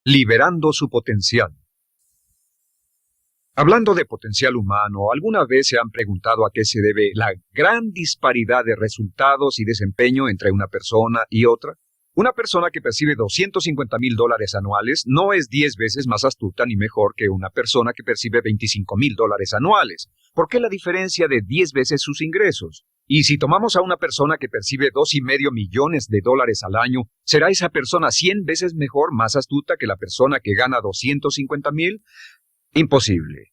Liberando su potencial. Hablando de potencial humano, ¿alguna vez se han preguntado a qué se debe la gran disparidad de resultados y desempeño entre una persona y otra? Una persona que percibe $250,000 anuales no es 10 veces más astuta ni mejor que una persona que percibe $25,000 anuales. ¿Por qué la diferencia de 10 veces sus ingresos? Y si tomamos a una persona que percibe $2,5 millones al año, ¿será esa persona 100 veces mejor, más astuta que la persona que gana 250,000? Imposible.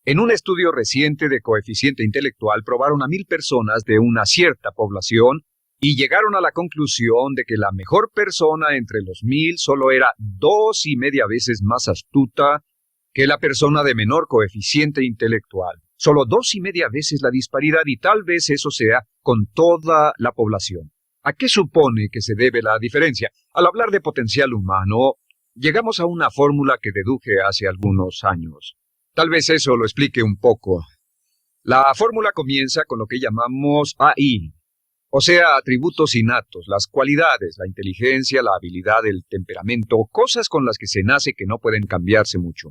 En un estudio reciente de coeficiente intelectual probaron a 1,000 personas de una cierta población y llegaron a la conclusión de que la mejor persona entre los 1,000 solo era 2,5 veces más astuta que la persona de menor coeficiente intelectual. Solo 2,5 veces la disparidad, y tal vez eso sea con toda la población. ¿A qué supone que se debe la diferencia? Al hablar de potencial humano, llegamos a una fórmula que deduje hace algunos años. Tal vez eso lo explique un poco. La fórmula comienza con lo que llamamos AI, o sea, atributos innatos, las cualidades, la inteligencia, la habilidad, el temperamento, cosas con las que se nace que no pueden cambiarse mucho.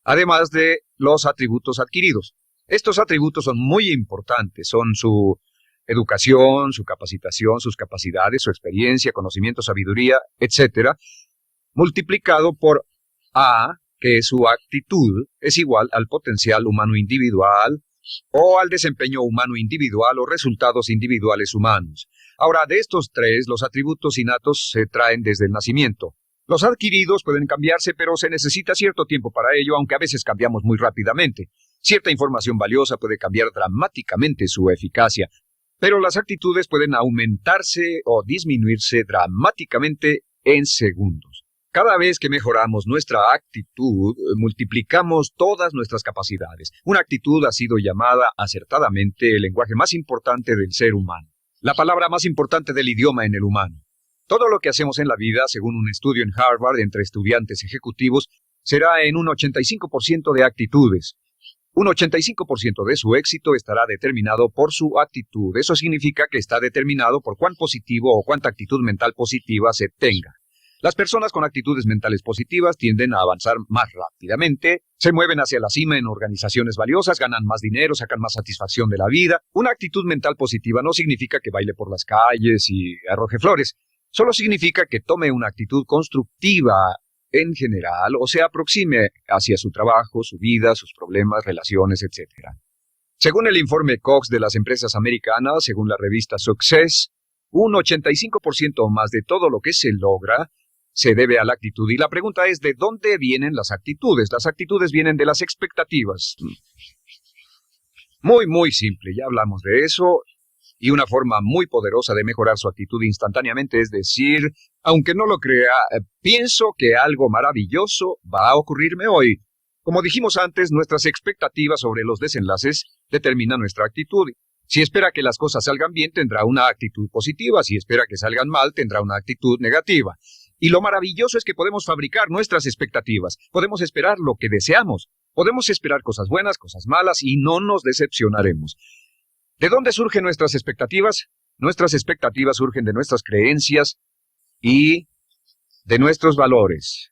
Además de los atributos adquiridos. Estos atributos son muy importantes, son su educación, su capacitación, sus capacidades, su experiencia, conocimiento, sabiduría, etc., multiplicado por A, que es su actitud, es igual al potencial humano individual o al desempeño humano individual o resultados individuales humanos. Ahora, de estos tres, los atributos innatos se traen desde el nacimiento. Los adquiridos pueden cambiarse, pero se necesita cierto tiempo para ello, aunque a veces cambiamos muy rápidamente. Cierta información valiosa puede cambiar dramáticamente su eficacia, pero las actitudes pueden aumentarse o disminuirse dramáticamente en segundos. Cada vez que mejoramos nuestra actitud, multiplicamos todas nuestras capacidades. Una actitud ha sido llamada acertadamente el lenguaje más importante del ser humano, la palabra más importante del idioma en el humano. Todo lo que hacemos en la vida, según un estudio en Harvard entre estudiantes ejecutivos, será en un 85% de actitudes. Un 85% de su éxito estará determinado por su actitud. Eso significa que está determinado por cuán positivo o cuánta actitud mental positiva se tenga. Las personas con actitudes mentales positivas tienden a avanzar más rápidamente, se mueven hacia la cima en organizaciones valiosas, ganan más dinero, sacan más satisfacción de la vida. Una actitud mental positiva no significa que baile por las calles y arroje flores. Solo significa que tome una actitud constructiva en general o se aproxime hacia su trabajo, su vida, sus problemas, relaciones, etc. Según el informe Cox de las empresas americanas, según la revista Success, un 85% o más de todo lo que se logra se debe a la actitud. Y la pregunta es, ¿de dónde vienen las actitudes? Las actitudes vienen de las expectativas. Muy simple, ya hablamos de eso. Y una forma muy poderosa de mejorar su actitud instantáneamente es decir, aunque no lo crea, pienso que algo maravilloso va a ocurrirme hoy. Como dijimos antes, nuestras expectativas sobre los desenlaces determinan nuestra actitud. Si espera que las cosas salgan bien, tendrá una actitud positiva. Si espera que salgan mal, tendrá una actitud negativa. Y lo maravilloso es que podemos fabricar nuestras expectativas. Podemos esperar lo que deseamos. Podemos esperar cosas buenas, cosas malas, y no nos decepcionaremos. ¿De dónde surgen nuestras expectativas? Nuestras expectativas surgen de nuestras creencias y de nuestros valores.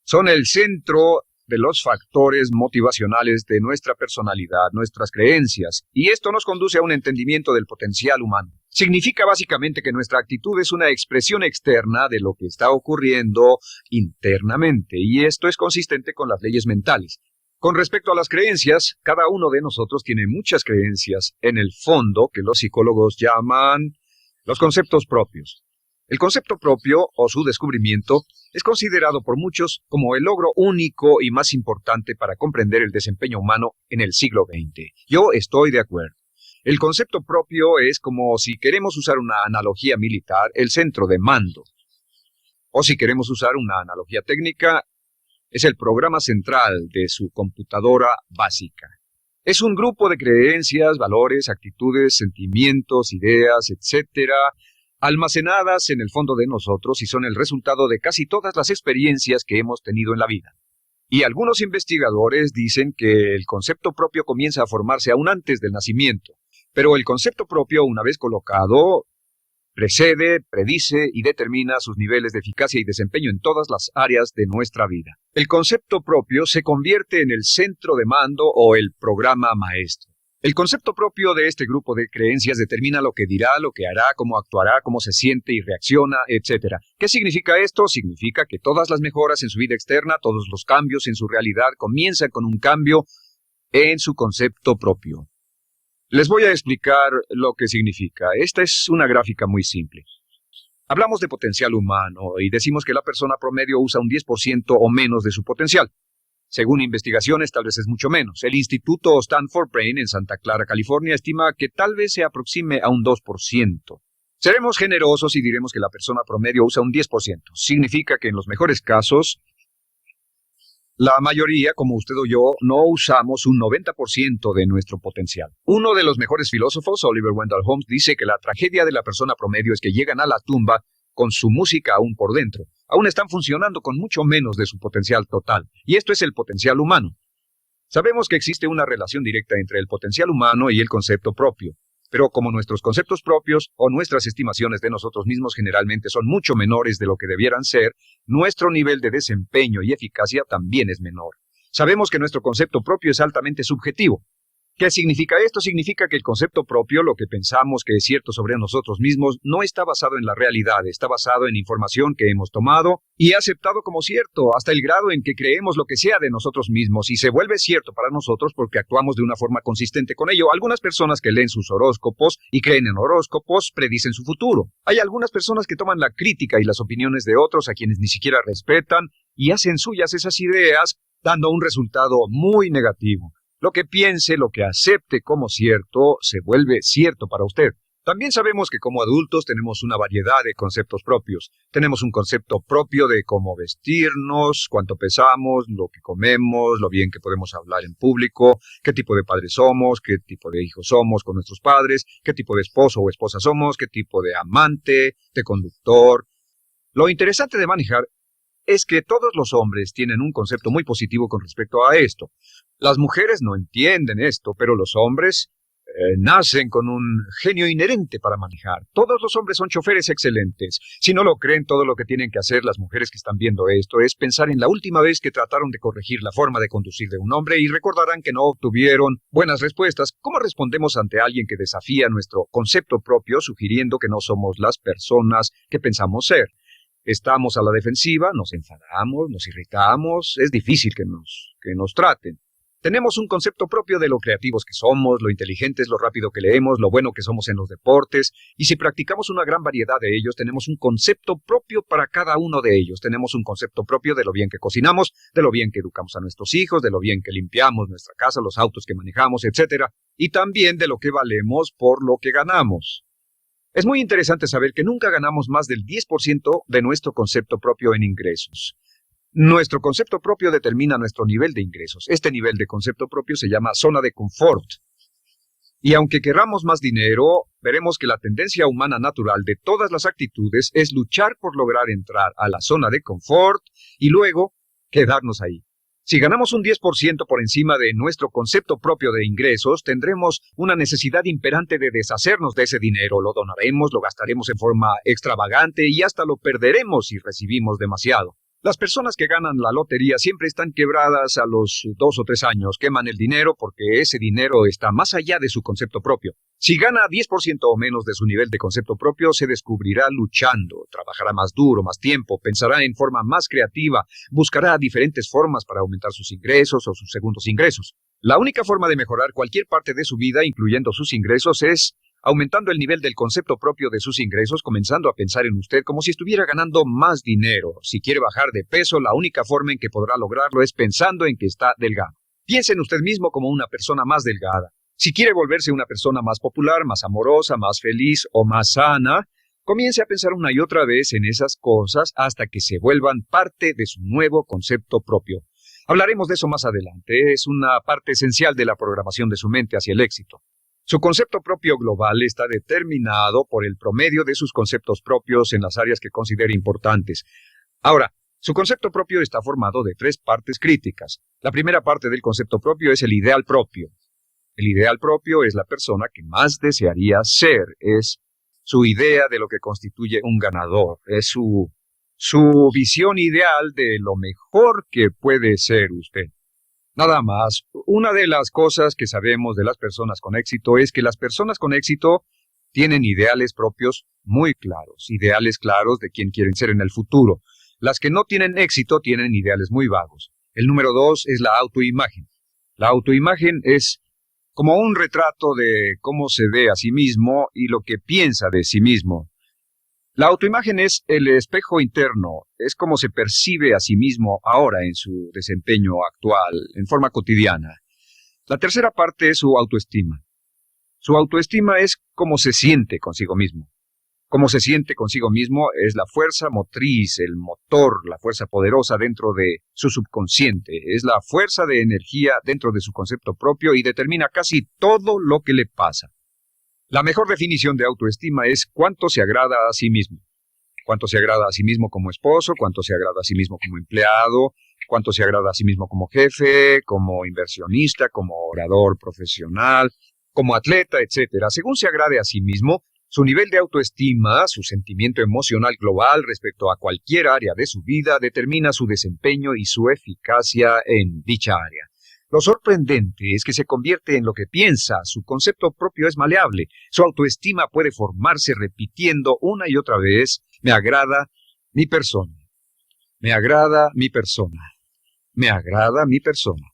Son el centro de los factores motivacionales de nuestra personalidad, nuestras creencias, y esto nos conduce a un entendimiento del potencial humano. Significa básicamente que nuestra actitud es una expresión externa de lo que está ocurriendo internamente, y esto es consistente con las leyes mentales. Con respecto a las creencias, cada uno de nosotros tiene muchas creencias en el fondo que los psicólogos llaman los conceptos propios. El concepto propio, o su descubrimiento, es considerado por muchos como el logro único y más importante para comprender el desempeño humano en el siglo XX. Yo estoy de acuerdo. El concepto propio es como, si queremos usar una analogía militar, el centro de mando. O si queremos usar una analogía técnica, es el programa central de su computadora básica. Es un grupo de creencias, valores, actitudes, sentimientos, ideas, etc., almacenadas en el fondo de nosotros y son el resultado de casi todas las experiencias que hemos tenido en la vida. Y algunos investigadores dicen que el concepto propio comienza a formarse aún antes del nacimiento, pero el concepto propio, una vez colocado, Precede, predice y determina sus niveles de eficacia y desempeño en todas las áreas de nuestra vida. El concepto propio se convierte en el centro de mando o el programa maestro. El concepto propio de este grupo de creencias determina lo que dirá, lo que hará, cómo actuará, cómo se siente y reacciona, etc. ¿Qué significa esto? Significa que todas las mejoras en su vida externa, todos los cambios en su realidad comienzan con un cambio en su concepto propio. Les voy a explicar lo que significa. Esta es una gráfica muy simple. Hablamos de potencial humano y decimos que la persona promedio usa un 10% o menos de su potencial. Según investigaciones, tal vez es mucho menos. El Instituto Stanford Brain en Santa Clara, California, estima que tal vez se aproxime a un 2%. Seremos generosos y diremos que la persona promedio usa un 10%. Significa que en los mejores casos, la mayoría, como usted o yo, no usamos un 90% de nuestro potencial. Uno de los mejores filósofos, Oliver Wendell Holmes, dice que la tragedia de la persona promedio es que llegan a la tumba con su música aún por dentro. Aún están funcionando con mucho menos de su potencial total. Y esto es el potencial humano. Sabemos que existe una relación directa entre el potencial humano y el concepto propio. Pero como nuestros conceptos propios o nuestras estimaciones de nosotros mismos generalmente son mucho menores de lo que debieran ser, nuestro nivel de desempeño y eficacia también es menor. Sabemos que nuestro concepto propio es altamente subjetivo. ¿Qué significa esto? Significa que el concepto propio, lo que pensamos que es cierto sobre nosotros mismos, no está basado en la realidad, está basado en información que hemos tomado y aceptado como cierto, hasta el grado en que creemos lo que sea de nosotros mismos y se vuelve cierto para nosotros porque actuamos de una forma consistente con ello. Algunas personas que leen sus horóscopos y creen en horóscopos predicen su futuro. Hay algunas personas que toman la crítica y las opiniones de otros a quienes ni siquiera respetan y hacen suyas esas ideas, dando un resultado muy negativo. Lo que piense, lo que acepte como cierto, se vuelve cierto para usted. También sabemos que como adultos tenemos una variedad de conceptos propios. Tenemos un concepto propio de cómo vestirnos, cuánto pesamos, lo que comemos, lo bien que podemos hablar en público, qué tipo de padres somos, qué tipo de hijos somos con nuestros padres, qué tipo de esposo o esposa somos, qué tipo de amante, de conductor. Lo interesante de manejar es que todos los hombres tienen un concepto muy positivo con respecto a esto. Las mujeres no entienden esto, pero los hombres nacen con un genio inherente para manejar. Todos los hombres son choferes excelentes. Si no lo creen, todo lo que tienen que hacer las mujeres que están viendo esto es pensar en la última vez que trataron de corregir la forma de conducir de un hombre y recordarán que no obtuvieron buenas respuestas. ¿Cómo respondemos ante alguien que desafía nuestro concepto propio, sugiriendo que no somos las personas que pensamos ser? Estamos a la defensiva, nos enfadamos, nos irritamos, es difícil que nos traten. Tenemos un concepto propio de lo creativos que somos, lo inteligentes, lo rápido que leemos, lo bueno que somos en los deportes, y si practicamos una gran variedad de ellos, tenemos un concepto propio para cada uno de ellos. Tenemos un concepto propio de lo bien que cocinamos, de lo bien que educamos a nuestros hijos, de lo bien que limpiamos nuestra casa, los autos que manejamos, etc. Y también de lo que valemos por lo que ganamos. Es muy interesante saber que nunca ganamos más del 10% de nuestro concepto propio en ingresos. Nuestro concepto propio determina nuestro nivel de ingresos. Este nivel de concepto propio se llama zona de confort. Y aunque querramos más dinero, veremos que la tendencia humana natural de todas las actitudes es luchar por lograr entrar a la zona de confort y luego quedarnos ahí. Si ganamos un 10% por encima de nuestro concepto propio de ingresos, tendremos una necesidad imperante de deshacernos de ese dinero. Lo donaremos, lo gastaremos en forma extravagante y hasta lo perderemos si recibimos demasiado. Las personas que ganan la lotería siempre están quebradas a los 2 o 3 años. Queman el dinero porque ese dinero está más allá de su concepto propio. Si gana 10% o menos de su nivel de concepto propio, se descubrirá luchando, trabajará más duro, más tiempo, pensará en forma más creativa, buscará diferentes formas para aumentar sus ingresos o sus segundos ingresos. La única forma de mejorar cualquier parte de su vida, incluyendo sus ingresos, es aumentando el nivel del concepto propio de sus ingresos, comenzando a pensar en usted como si estuviera ganando más dinero. Si quiere bajar de peso, la única forma en que podrá lograrlo es pensando en que está delgado. Piense en usted mismo como una persona más delgada. Si quiere volverse una persona más popular, más amorosa, más feliz o más sana, comience a pensar una y otra vez en esas cosas hasta que se vuelvan parte de su nuevo concepto propio. Hablaremos de eso más adelante. Es una parte esencial de la programación de su mente hacia el éxito. Su concepto propio global está determinado por el promedio de sus conceptos propios en las áreas que considere importantes. Ahora, su concepto propio está formado de 3 partes críticas. La primera parte del concepto propio es el ideal propio. El ideal propio es la persona que más desearía ser, es su idea de lo que constituye un ganador, es su visión ideal de lo mejor que puede ser usted. Nada más, una de las cosas que sabemos de las personas con éxito es que las personas con éxito tienen ideales propios muy claros, ideales claros de quién quieren ser en el futuro. Las que no tienen éxito tienen ideales muy vagos. El número 2 es la autoimagen. La autoimagen es como un retrato de cómo se ve a sí mismo y lo que piensa de sí mismo. La autoimagen es el espejo interno, es como se percibe a sí mismo ahora en su desempeño actual, en forma cotidiana. La tercera parte es su autoestima. Su autoestima es cómo se siente consigo mismo. Cómo se siente consigo mismo es la fuerza motriz, el motor, la fuerza poderosa dentro de su subconsciente. Es la fuerza de energía dentro de su concepto propio y determina casi todo lo que le pasa. La mejor definición de autoestima es cuánto se agrada a sí mismo. Cuánto se agrada a sí mismo como esposo, cuánto se agrada a sí mismo como empleado, cuánto se agrada a sí mismo como jefe, como inversionista, como orador profesional, como atleta, etcétera. Según se agrade a sí mismo, su nivel de autoestima, su sentimiento emocional global respecto a cualquier área de su vida determina su desempeño y su eficacia en dicha área. Lo sorprendente es que se convierte en lo que piensa, su concepto propio es maleable, su autoestima puede formarse repitiendo una y otra vez, me agrada mi persona, me agrada mi persona, me agrada mi persona,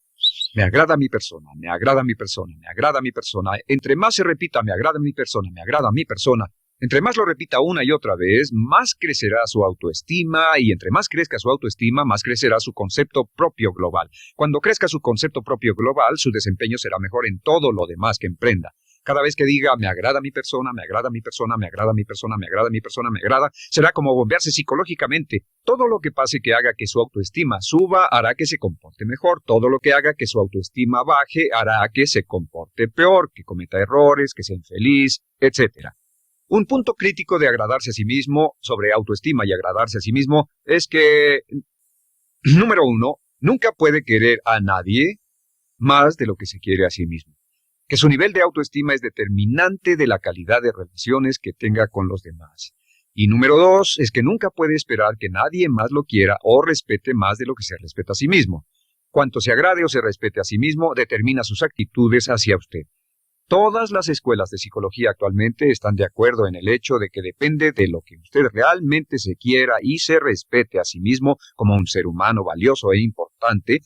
me agrada mi persona, me agrada mi persona, me agrada mi persona. Entre más se repita me agrada mi persona, me agrada mi persona, entre más lo repita una y otra vez, más crecerá su autoestima y entre más crezca su autoestima, más crecerá su concepto propio global. Cuando crezca su concepto propio global, su desempeño será mejor en todo lo demás que emprenda. Cada vez que diga, me agrada mi persona, me agrada mi persona, me agrada mi persona, me agrada mi persona, me agrada, será como bombearse psicológicamente. Todo lo que pase que haga que su autoestima suba hará que se comporte mejor. Todo lo que haga que su autoestima baje hará que se comporte peor, que cometa errores, que sea infeliz, etc. Un punto crítico de agradarse a sí mismo, sobre autoestima y agradarse a sí mismo, es que, número 1, nunca puede querer a nadie más de lo que se quiere a sí mismo. Que su nivel de autoestima es determinante de la calidad de relaciones que tenga con los demás. Y número 2, es que nunca puede esperar que nadie más lo quiera o respete más de lo que se respeta a sí mismo. Cuanto se agrade o se respete a sí mismo, determina sus actitudes hacia usted. Todas las escuelas de psicología actualmente están de acuerdo en el hecho de que depende de lo que usted realmente se quiera y se respete a sí mismo como un ser humano valioso e importante,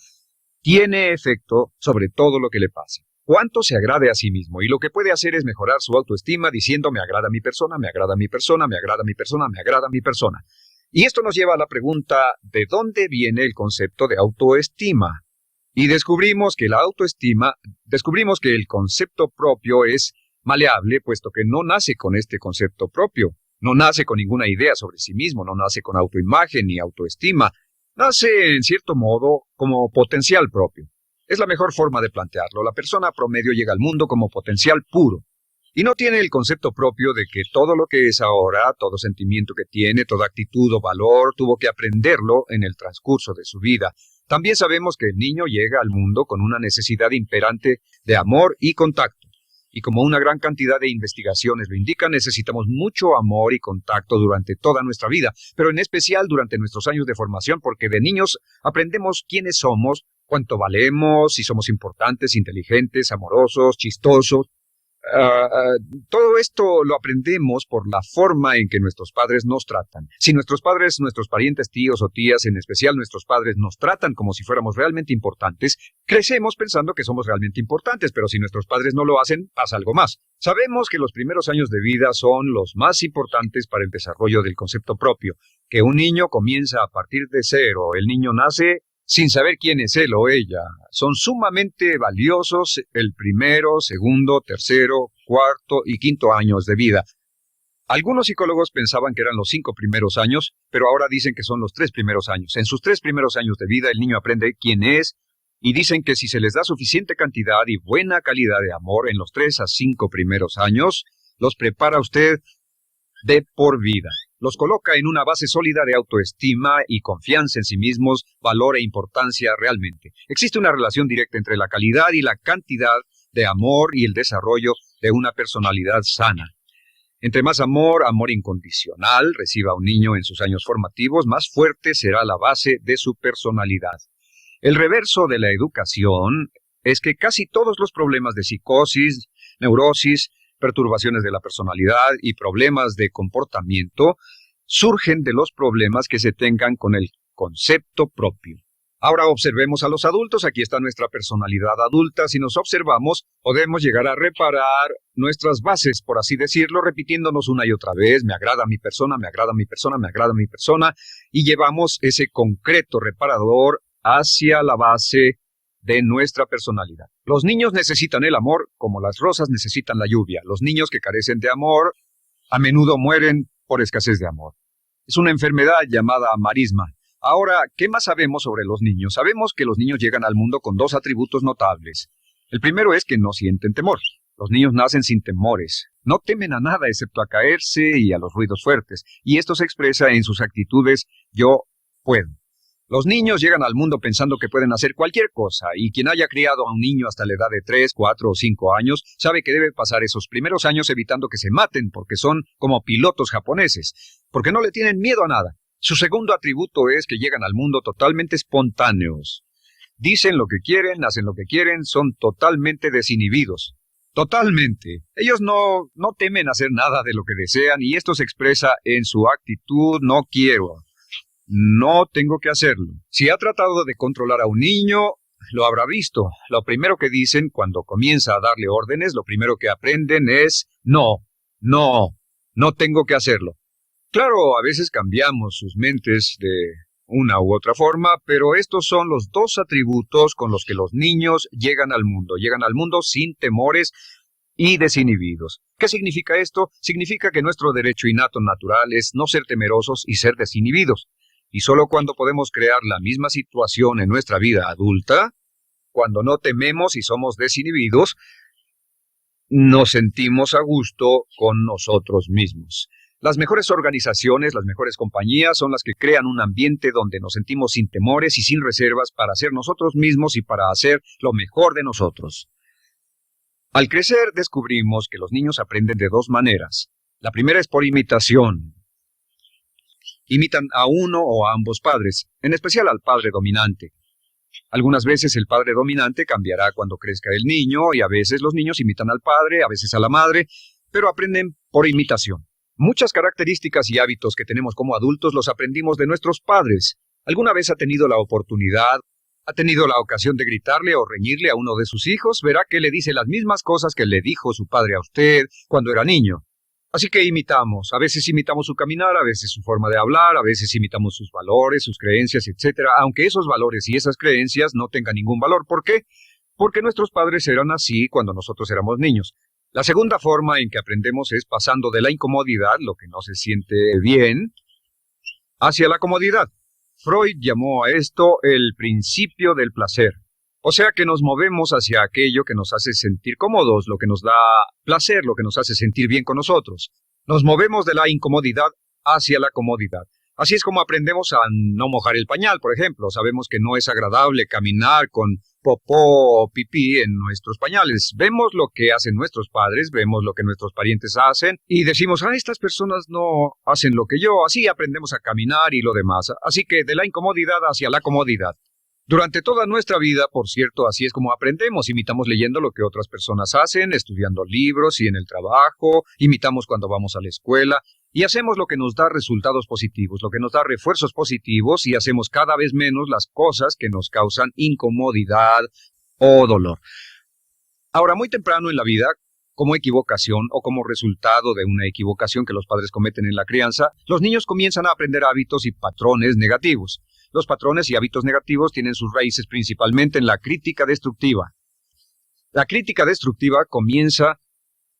tiene efecto sobre todo lo que le pase. Cuánto se agrade a sí mismo y lo que puede hacer es mejorar su autoestima diciendo me agrada mi persona, me agrada mi persona, me agrada mi persona, me agrada mi persona. Y esto nos lleva a la pregunta ¿de dónde viene el concepto de autoestima? Y descubrimos que el concepto propio es maleable, puesto que no nace con este concepto propio, no nace con ninguna idea sobre sí mismo, no nace con autoimagen ni autoestima, nace en cierto modo como potencial propio. Es la mejor forma de plantearlo. La persona promedio llega al mundo como potencial puro y no tiene el concepto propio de que todo lo que es ahora, todo sentimiento que tiene, toda actitud o valor, tuvo que aprenderlo en el transcurso de su vida. También sabemos que el niño llega al mundo con una necesidad imperante de amor y contacto. Y como una gran cantidad de investigaciones lo indican, necesitamos mucho amor y contacto durante toda nuestra vida, pero en especial durante nuestros años de formación, porque de niños aprendemos quiénes somos, cuánto valemos, si somos importantes, inteligentes, amorosos, chistosos. Todo esto lo aprendemos por la forma en que nuestros padres nos tratan. Si nuestros padres, nuestros parientes, tíos o tías, en especial nuestros padres, nos tratan como si fuéramos realmente importantes, crecemos pensando que somos realmente importantes, pero si nuestros padres no lo hacen, pasa algo más. Sabemos que los primeros años de vida son los más importantes para el desarrollo del concepto propio, que un niño comienza a partir de cero. El niño nace sin saber quién es él o ella. Son sumamente valiosos el primero, segundo, tercero, cuarto y quinto años de vida. Algunos psicólogos pensaban que eran los 5 primeros años, pero ahora dicen que son los 3 primeros años. En sus 3 primeros años de vida el niño aprende quién es y dicen que si se les da suficiente cantidad y buena calidad de amor en los 3 a 5 primeros años, los prepara usted de por vida. Los coloca en una base sólida de autoestima y confianza en sí mismos, valor e importancia realmente. Existe una relación directa entre la calidad y la cantidad de amor y el desarrollo de una personalidad sana. Entre más amor, amor incondicional, reciba un niño en sus años formativos, más fuerte será la base de su personalidad. El reverso de la educación es que casi todos los problemas de psicosis, neurosis, perturbaciones de la personalidad y problemas de comportamiento surgen de los problemas que se tengan con el concepto propio. Ahora observemos a los adultos. Aquí está nuestra personalidad adulta. Si nos observamos, podemos llegar a reparar nuestras bases, por así decirlo, repitiéndonos una y otra vez: me agrada mi persona, me agrada mi persona, me agrada mi persona, y llevamos ese concreto reparador hacia la base de nuestra personalidad. Los niños necesitan el amor como las rosas necesitan la lluvia. Los niños que carecen de amor a menudo mueren por escasez de amor. Es una enfermedad llamada marisma. Ahora, ¿qué más sabemos sobre los niños? Sabemos que los niños llegan al mundo con dos atributos notables. El primero es que no sienten temor. Los niños nacen sin temores. No temen a nada excepto a caerse y a los ruidos fuertes. Y esto se expresa en sus actitudes: yo puedo. Los niños llegan al mundo pensando que pueden hacer cualquier cosa, y quien haya criado a un niño hasta la edad de 3, 4 o 5 años sabe que debe pasar esos primeros años evitando que se maten, porque son como pilotos japoneses, porque no le tienen miedo a nada. Su segundo atributo es que llegan al mundo totalmente espontáneos. Dicen lo que quieren, hacen lo que quieren, son totalmente desinhibidos. Totalmente. Ellos no temen hacer nada de lo que desean, y esto se expresa en su actitud: no quiero. No tengo que hacerlo. Si ha tratado de controlar a un niño, lo habrá visto. Lo primero que dicen cuando comienza a darle órdenes, lo primero que aprenden es: no tengo que hacerlo. Claro, a veces cambiamos sus mentes de una u otra forma, pero estos son los dos atributos con los que los niños llegan al mundo. Llegan al mundo sin temores y desinhibidos. ¿Qué significa esto? Significa que nuestro derecho innato natural es no ser temerosos y ser desinhibidos. Y solo cuando podemos crear la misma situación en nuestra vida adulta, cuando no tememos y somos desinhibidos, nos sentimos a gusto con nosotros mismos. Las mejores organizaciones, las mejores compañías son las que crean un ambiente donde nos sentimos sin temores y sin reservas para ser nosotros mismos y para hacer lo mejor de nosotros. Al crecer descubrimos que los niños aprenden de dos maneras. La primera es por imitación. Imitan a uno o a ambos padres, en especial al padre dominante. Algunas veces el padre dominante cambiará cuando crezca el niño, y a veces los niños imitan al padre, a veces a la madre, pero aprenden por imitación. Muchas características y hábitos que tenemos como adultos los aprendimos de nuestros padres. ¿Alguna vez ha tenido la ocasión de gritarle o reñirle a uno de sus hijos? Verá que le dice las mismas cosas que le dijo su padre a usted cuando era niño. Así que imitamos. A veces imitamos su caminar, a veces su forma de hablar, a veces imitamos sus valores, sus creencias, etc., aunque esos valores y esas creencias no tengan ningún valor. ¿Por qué? Porque nuestros padres eran así cuando nosotros éramos niños. La segunda forma en que aprendemos es pasando de la incomodidad, lo que no se siente bien, hacia la comodidad. Freud llamó a esto el principio del placer. O sea que nos movemos hacia aquello que nos hace sentir cómodos, lo que nos da placer, lo que nos hace sentir bien con nosotros. Nos movemos de la incomodidad hacia la comodidad. Así es como aprendemos a no mojar el pañal, por ejemplo. Sabemos que no es agradable caminar con popó o pipí en nuestros pañales. Vemos lo que hacen nuestros padres, vemos lo que nuestros parientes hacen y decimos: estas personas no hacen lo que yo. Así aprendemos a caminar y lo demás. Así que de la incomodidad hacia la comodidad. Durante toda nuestra vida, por cierto, así es como aprendemos. Imitamos leyendo lo que otras personas hacen, estudiando libros y en el trabajo, imitamos cuando vamos a la escuela, y hacemos lo que nos da resultados positivos, lo que nos da refuerzos positivos, y hacemos cada vez menos las cosas que nos causan incomodidad o dolor. Ahora, muy temprano en la vida, como equivocación o como resultado de una equivocación que los padres cometen en la crianza, los niños comienzan a aprender hábitos y patrones negativos. Los patrones y hábitos negativos tienen sus raíces principalmente en la crítica destructiva. La crítica destructiva comienza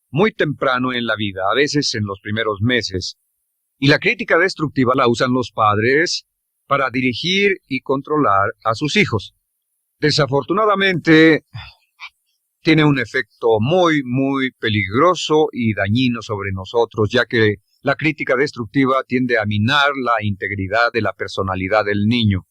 muy temprano en la vida, a veces en los primeros meses. Y la crítica destructiva la usan los padres para dirigir y controlar a sus hijos. Desafortunadamente, tiene un efecto muy, muy peligroso y dañino sobre nosotros, ya que la crítica destructiva tiende a minar la integridad de la personalidad del niño.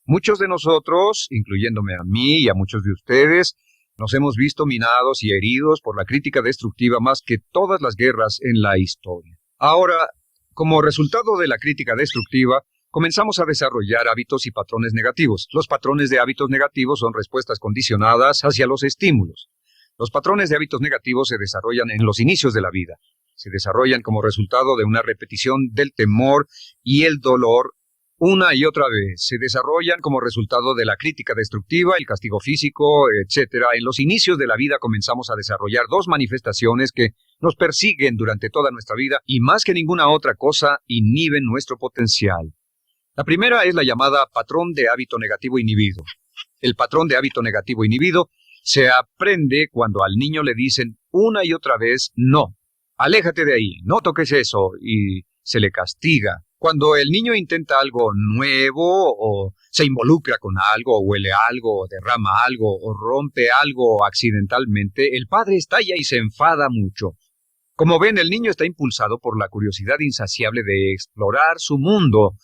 Muchos de nosotros, incluyéndome a mí y a muchos de ustedes, Nos hemos visto minados y heridos por la crítica destructiva más que todas las guerras en la historia. Ahora, como resultado de la crítica destructiva, comenzamos a desarrollar hábitos y patrones negativos. Los patrones de hábitos negativos son respuestas condicionadas hacia los estímulos. Los patrones de hábitos negativos se desarrollan en los inicios de la vida. Se desarrollan como resultado de una repetición del temor y el dolor una y otra vez. Se desarrollan como resultado de la crítica destructiva, el castigo físico, etc. En los inicios de la vida comenzamos a desarrollar dos manifestaciones que nos persiguen durante toda nuestra vida y más que ninguna otra cosa inhiben nuestro potencial. La primera es la llamada patrón de hábito negativo inhibido. El patrón de hábito negativo inhibido se aprende cuando al niño le dicen una y otra vez no. Aléjate de ahí, no toques eso, y se le castiga. Cuando el niño intenta algo nuevo, o se involucra con algo, o huele algo, o derrama algo, o rompe algo accidentalmente, el padre estalla y se enfada mucho. Como ven, el niño está impulsado por la curiosidad insaciable de explorar su mundo.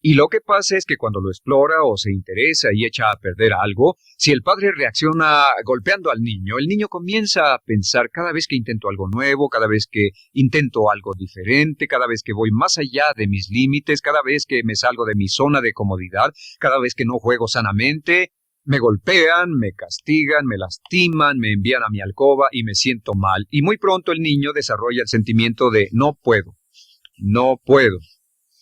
Y lo que pasa es que cuando lo explora o se interesa y echa a perder algo, si el padre reacciona golpeando al niño, el niño comienza a pensar cada vez que intento algo nuevo, cada vez que intento algo diferente, cada vez que voy más allá de mis límites, cada vez que me salgo de mi zona de comodidad, cada vez que no juego sanamente, me golpean, me castigan, me lastiman, me envían a mi alcoba y me siento mal. Y muy pronto el niño desarrolla el sentimiento de no puedo, no puedo,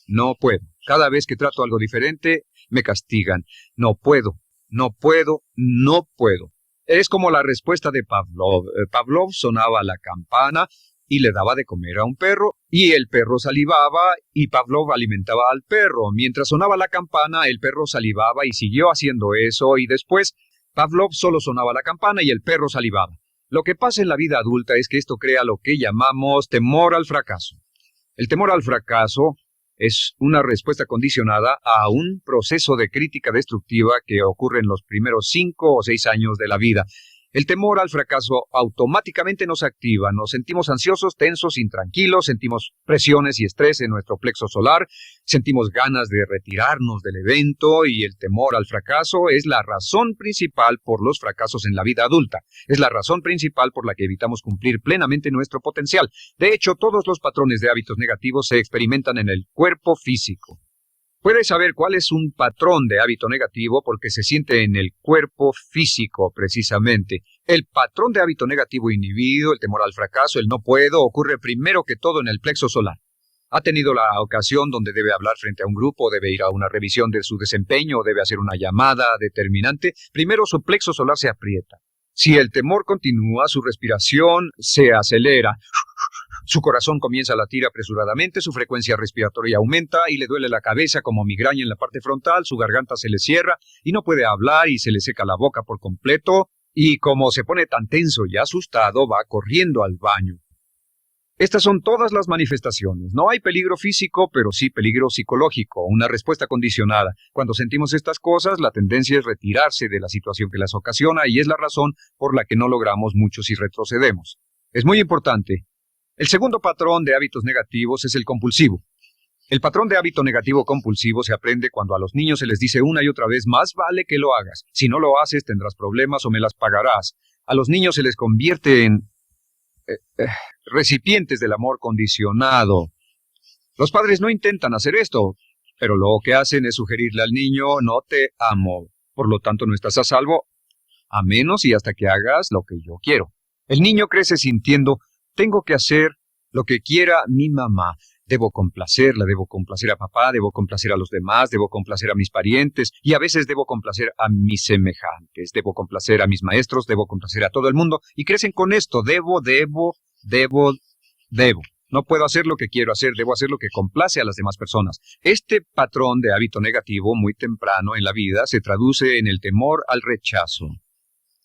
no puedo. Cada vez que trato algo diferente, me castigan. No puedo, no puedo, no puedo. Es como la respuesta de Pavlov. Pavlov sonaba la campana y le daba de comer a un perro, y el perro salivaba, y Pavlov alimentaba al perro. Mientras sonaba la campana, el perro salivaba y siguió haciendo eso, y después Pavlov solo sonaba la campana y el perro salivaba. Lo que pasa en la vida adulta es que esto crea lo que llamamos temor al fracaso. El temor al fracaso es una respuesta condicionada a un proceso de crítica destructiva que ocurre en los primeros 5 o 6 años de la vida. El temor al fracaso automáticamente nos activa, nos sentimos ansiosos, tensos, intranquilos, sentimos presiones y estrés en nuestro plexo solar, sentimos ganas de retirarnos del evento y el temor al fracaso es la razón principal por los fracasos en la vida adulta. Es la razón principal por la que evitamos cumplir plenamente nuestro potencial. De hecho, todos los patrones de hábitos negativos se experimentan en el cuerpo físico. Puedes saber cuál es un patrón de hábito negativo porque se siente en el cuerpo físico, precisamente. El patrón de hábito negativo inhibido, el temor al fracaso, el no puedo, ocurre primero que todo en el plexo solar. Ha tenido la ocasión donde debe hablar frente a un grupo, debe ir a una revisión de su desempeño, o debe hacer una llamada determinante. Primero su plexo solar se aprieta. Si el temor continúa, su respiración se acelera. Su corazón comienza a latir apresuradamente, su frecuencia respiratoria aumenta y le duele la cabeza como migraña en la parte frontal, su garganta se le cierra y no puede hablar y se le seca la boca por completo y como se pone tan tenso y asustado va corriendo al baño. Estas son todas las manifestaciones. No hay peligro físico, pero sí peligro psicológico, una respuesta condicionada. Cuando sentimos estas cosas, la tendencia es retirarse de la situación que las ocasiona y es la razón por la que no logramos mucho si retrocedemos. Es muy importante. El segundo patrón de hábitos negativos es el compulsivo. El patrón de hábito negativo compulsivo se aprende cuando a los niños se les dice una y otra vez, más vale que lo hagas. Si no lo haces, tendrás problemas o me las pagarás. A los niños se les convierte en recipientes del amor condicionado. Los padres no intentan hacer esto, pero lo que hacen es sugerirle al niño, no te amo. Por lo tanto, no estás a salvo, a menos y hasta que hagas lo que yo quiero. El niño crece sintiendo, tengo que hacer lo que quiera mi mamá. Debo complacerla, debo complacer a papá, debo complacer a los demás, debo complacer a mis parientes y a veces debo complacer a mis semejantes, debo complacer a mis maestros, debo complacer a todo el mundo y crecen con esto, debo. No puedo hacer lo que quiero hacer, debo hacer lo que complace a las demás personas. Este patrón de hábito negativo muy temprano en la vida se traduce en el temor al rechazo.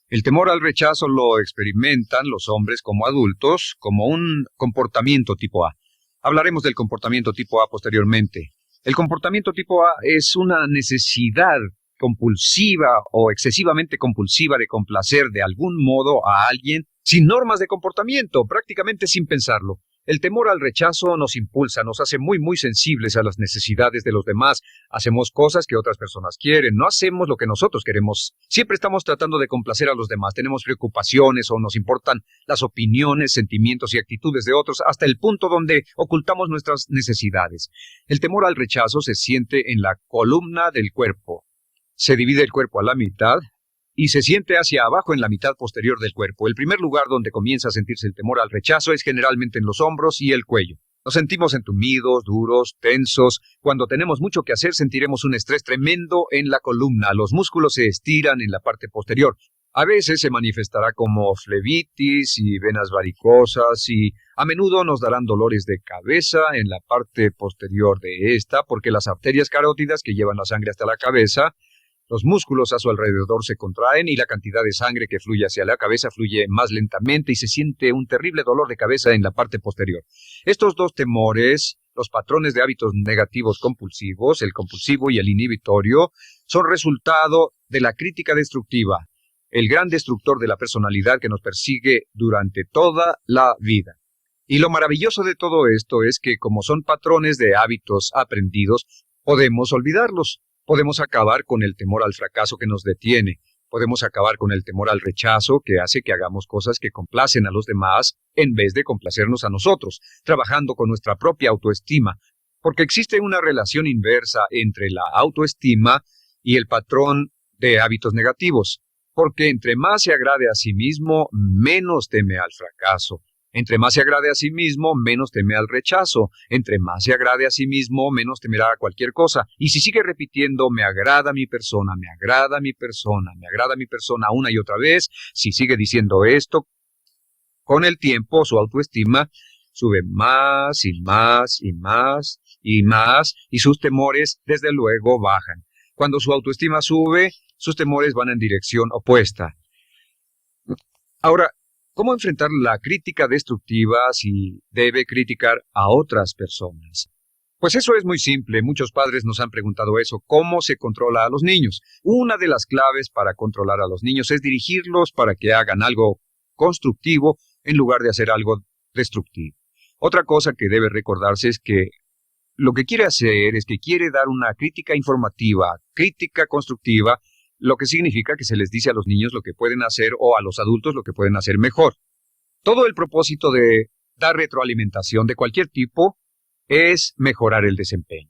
El temor al rechazo lo experimentan los hombres como adultos como un comportamiento tipo A. Hablaremos del comportamiento tipo A posteriormente. El comportamiento tipo A es una necesidad compulsiva o excesivamente compulsiva de complacer de algún modo a alguien sin normas de comportamiento, prácticamente sin pensarlo. El temor al rechazo nos impulsa, nos hace muy sensibles a las necesidades de los demás. Hacemos cosas que otras personas quieren, no hacemos lo que nosotros queremos. Siempre estamos tratando de complacer a los demás. Tenemos preocupaciones o nos importan las opiniones, sentimientos y actitudes de otros hasta el punto donde ocultamos nuestras necesidades. El temor al rechazo se siente en la columna del cuerpo. Se divide el cuerpo a la mitad y se siente hacia abajo en la mitad posterior del cuerpo. El primer lugar donde comienza a sentirse el temor al rechazo es generalmente en los hombros y el cuello. Nos sentimos entumidos, duros, tensos. Cuando tenemos mucho que hacer, sentiremos un estrés tremendo en la columna. Los músculos se estiran en la parte posterior. A veces se manifestará como flebitis y venas varicosas y a menudo nos darán dolores de cabeza en la parte posterior de esta porque las arterias carótidas que llevan la sangre hasta la cabeza, los músculos a su alrededor se contraen y la cantidad de sangre que fluye hacia la cabeza fluye más lentamente y se siente un terrible dolor de cabeza en la parte posterior. Estos dos temores, los patrones de hábitos negativos compulsivos, el compulsivo y el inhibitorio, son resultado de la crítica destructiva, el gran destructor de la personalidad que nos persigue durante toda la vida. Y lo maravilloso de todo esto es que como son patrones de hábitos aprendidos, podemos olvidarlos. Podemos acabar con el temor al fracaso que nos detiene. Podemos acabar con el temor al rechazo que hace que hagamos cosas que complacen a los demás en vez de complacernos a nosotros, trabajando con nuestra propia autoestima. Porque existe una relación inversa entre la autoestima y el patrón de hábitos negativos. Porque entre más se agrade a sí mismo, menos teme al fracaso. Entre más se agrade a sí mismo, menos teme al rechazo. Entre más se agrade a sí mismo, menos temerá a cualquier cosa. Y si sigue repitiendo, me agrada mi persona, me agrada mi persona, me agrada mi persona una y otra vez, si sigue diciendo esto, con el tiempo su autoestima sube más y más y más y más y sus temores desde luego bajan. Cuando su autoestima sube, sus temores van en dirección opuesta. Ahora, ¿cómo enfrentar la crítica destructiva si debe criticar a otras personas? Pues eso es muy simple. Muchos padres nos han preguntado eso. ¿Cómo se controla a los niños? Una de las claves para controlar a los niños es dirigirlos para que hagan algo constructivo en lugar de hacer algo destructivo. Otra cosa que debe recordarse es que lo que quiere hacer es que quiere dar una crítica informativa, crítica constructiva, lo que significa que se les dice a los niños lo que pueden hacer o a los adultos lo que pueden hacer mejor. Todo el propósito de dar retroalimentación de cualquier tipo es mejorar el desempeño.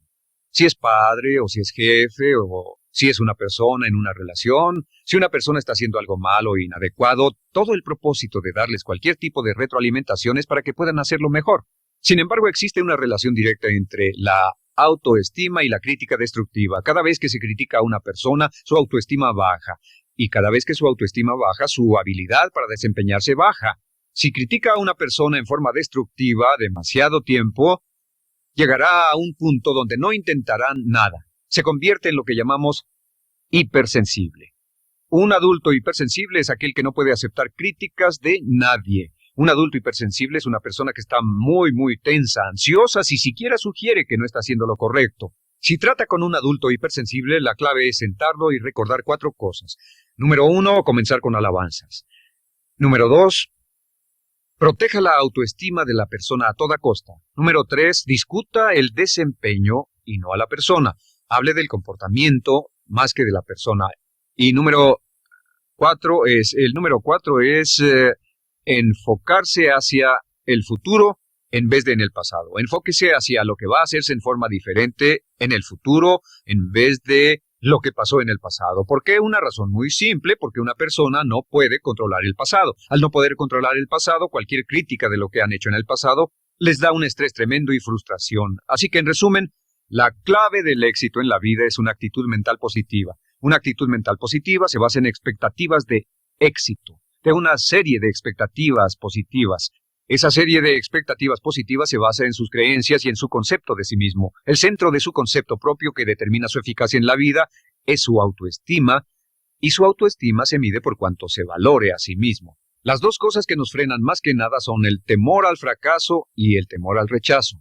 Si es padre o si es jefe o si es una persona en una relación, si una persona está haciendo algo malo o inadecuado, todo el propósito de darles cualquier tipo de retroalimentación es para que puedan hacerlo mejor. Sin embargo, existe una relación directa entre la autoestima y la crítica destructiva. Cada vez que se critica a una persona, su autoestima baja. Y cada vez que su autoestima baja, su habilidad para desempeñarse baja. Si critica a una persona en forma destructiva demasiado tiempo, llegará a un punto donde no intentarán nada. Se convierte en lo que llamamos hipersensible. Un adulto hipersensible es aquel que no puede aceptar críticas de nadie. Un adulto hipersensible es una persona que está muy tensa, ansiosa, si siquiera sugiere que no está haciendo lo correcto. Si trata con un adulto hipersensible, la clave es sentarlo y recordar 4 cosas. Número 1, comenzar con alabanzas. Número 2, proteja la autoestima de la persona a toda costa. Número 3, discuta el desempeño y no a la persona. Hable del comportamiento más que de la persona. Y número 4 es enfocarse hacia el futuro en vez de en el pasado. Enfóquese hacia lo que va a hacerse en forma diferente en el futuro en vez de lo que pasó en el pasado. ¿Por qué? Una razón muy simple, porque una persona no puede controlar el pasado. Al no poder controlar el pasado, cualquier crítica de lo que han hecho en el pasado les da un estrés tremendo y frustración. Así que, en resumen, la clave del éxito en la vida es una actitud mental positiva. Una actitud mental positiva se basa en expectativas de éxito, de una serie de expectativas positivas. Esa serie de expectativas positivas se basa en sus creencias y en su concepto de sí mismo. El centro de su concepto propio que determina su eficacia en la vida es su autoestima, y su autoestima se mide por cuanto se valore a sí mismo. Las dos cosas que nos frenan más que nada son el temor al fracaso y el temor al rechazo.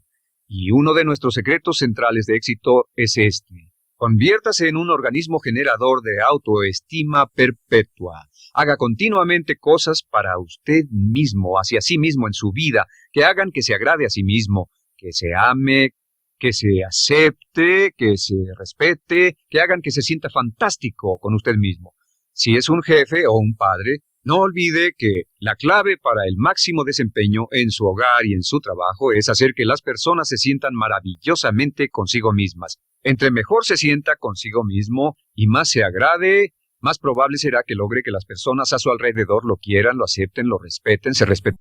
Y uno de nuestros secretos centrales de éxito es este: Conviértase en un organismo generador de autoestima perpetua. Haga continuamente cosas para usted mismo, hacia sí mismo en su vida, que hagan que se agrade a sí mismo, que se ame, que se acepte, que se respete, que hagan que se sienta fantástico con usted mismo. Si es un jefe o un padre, no olvide que la clave para el máximo desempeño en su hogar y en su trabajo es hacer que las personas se sientan maravillosamente consigo mismas. Entre mejor se sienta consigo mismo y más se agrade, más probable será que logre que las personas a su alrededor lo quieran, lo acepten, lo respeten, se respeten.